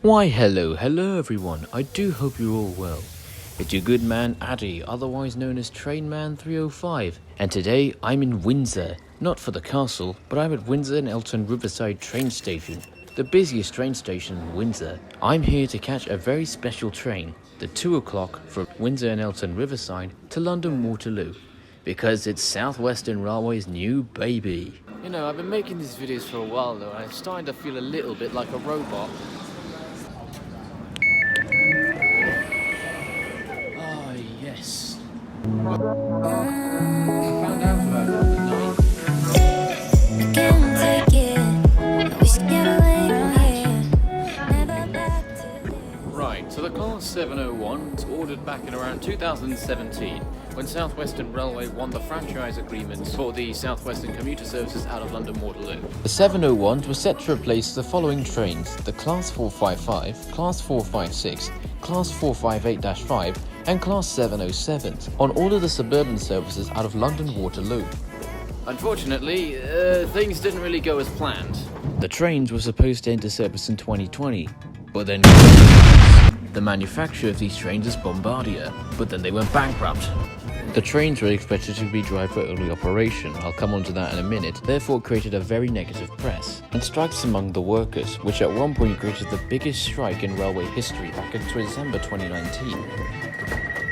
Why hello everyone, I do hope you're all well. It's your good man Addy, otherwise known as Trainman 305, and today I'm in Windsor, not for the castle, but I'm at Windsor and Elton Riverside train station, the busiest train station in Windsor. I'm here to catch a very special train, the 2 o'clock from Windsor and Elton Riverside to London Waterloo, because it's South Western Railway's new baby. You know, I've been making these videos for a while though, and I'm starting to feel a little bit like a robot. Yes. I found out about it tonight. Right, so the Class 701 was ordered back in around 2017 when South Western Railway won the franchise agreements for the South Western commuter services out of London Waterloo. The 701s were set to replace the following trains: the Class 455, Class 456, Class 458-5 and Class 707s on all of the suburban services out of London Waterloo. Unfortunately, things didn't really go as planned. The trains were supposed to enter service in 2020, but then the manufacturer of these trains is Bombardier, but then they went bankrupt. The trains were expected to be driver-only operation, I'll come on to that in a minute, therefore created a very negative press, and strikes among the workers, which at one point created the biggest strike in railway history back in December 2019.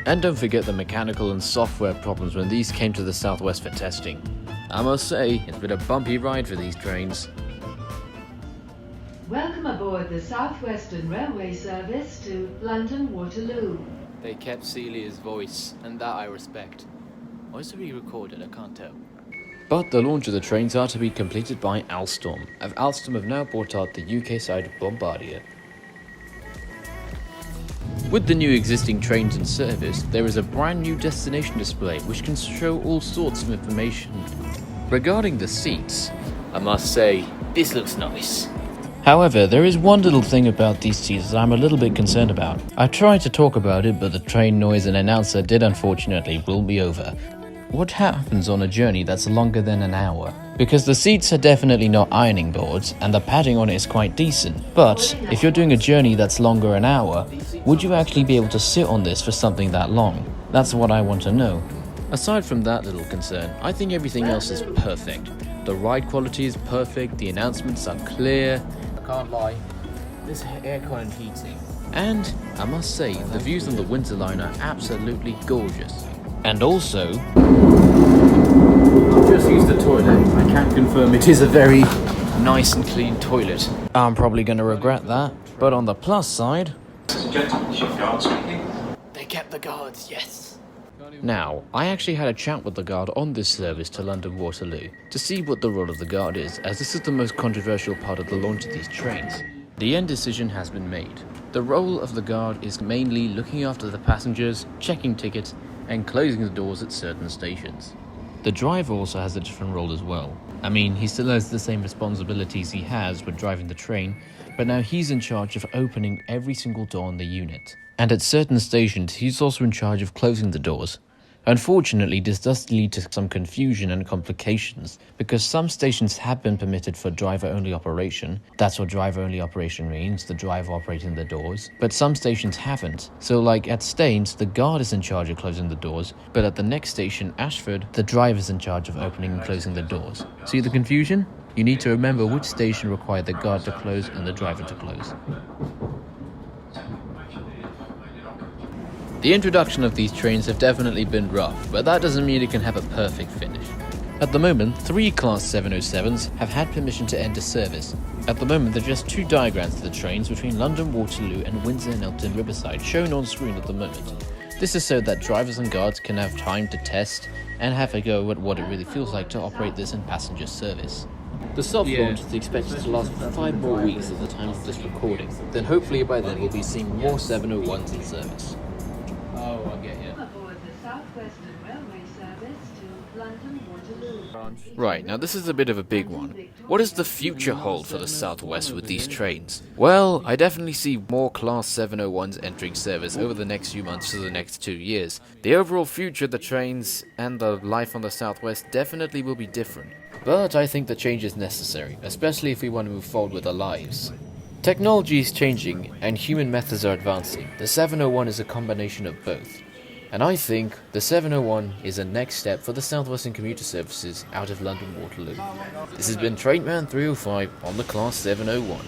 And don't forget the mechanical and software problems when these came to the Southwest for testing. I must say, it's been a bumpy ride for these trains. Welcome aboard the South Western Railway service to London Waterloo. They kept Celia's voice, and that I respect. Or is it re-recorded? I can't tell. But the launch of the trains are to be completed by Alstom, as Alstom have now bought out the UK side of Bombardier. With the new existing trains in service, there is a brand new destination display which can show all sorts of information. Regarding the seats, I must say, this looks nice. However, there is one little thing about these seats that I'm a little bit concerned about. I tried to talk about it, but the train noise and announcer did unfortunately rule me over. What happens on a journey that's longer than an hour? Because the seats are definitely not ironing boards, and the padding on it is quite decent. But if you're doing a journey that's longer an hour, would you actually be able to sit on this for something that long? That's what I want to know. Aside from that little concern, I think everything else is perfect. The ride quality is perfect, the announcements are clear. I can't lie, this aircon and heating. And I must say, the views on the Windsor line are absolutely gorgeous. And also, I've just used the toilet. I can confirm it is a very nice and clean toilet. I'm probably going to regret that, but on the plus side, they kept the guards, yes. Now, I actually had a chat with the guard on this service to London Waterloo to see what the role of the guard is, as this is the most controversial part of the launch of these trains. The end decision has been made. The role of the guard is mainly looking after the passengers, checking tickets, and closing the doors at certain stations. The driver also has a different role as well. I mean, he still has the same responsibilities he has when driving the train, but now he's in charge of opening every single door in the unit. And at certain stations, he's also in charge of closing the doors. Unfortunately, this does lead to some confusion and complications, because some stations have been permitted for driver-only operation. That's what driver-only operation means, the driver operating the doors. But some stations haven't. So like at Staines, the guard is in charge of closing the doors, but at the next station, Ashford, the driver is in charge of opening and closing the doors. See the confusion? You need to remember which station required the guard to close and the driver to close. The introduction of these trains have definitely been rough, but that doesn't mean it can have a perfect finish. At the moment, 3 Class 707s have had permission to enter service. At the moment, there are just 2 diagrams of the trains between London Waterloo and Windsor and Elton Riverside shown on screen at the moment. This is so that drivers and guards can have time to test and have a go at what it really feels like to operate this in passenger service. The soft launch is expected to last for 5 more weeks at the time of this recording. Then hopefully by then we'll be seeing more 701s in service. Oh, I get you. Aboard the South Western Railway service to London Waterloo. Right, now this is a bit of a big one. What does the future hold for the Southwest with these trains? Well, I definitely see more Class 701s entering service over the next few months to the next 2 years. The overall future of the trains and the life on the Southwest definitely will be different. But I think the change is necessary, especially if we want to move forward with our lives. Technology is changing and human methods are advancing. The 701 is a combination of both. And I think the 701 is a next step for the Southwestern commuter services out of London Waterloo. This has been Trainman 305 on the Class 701.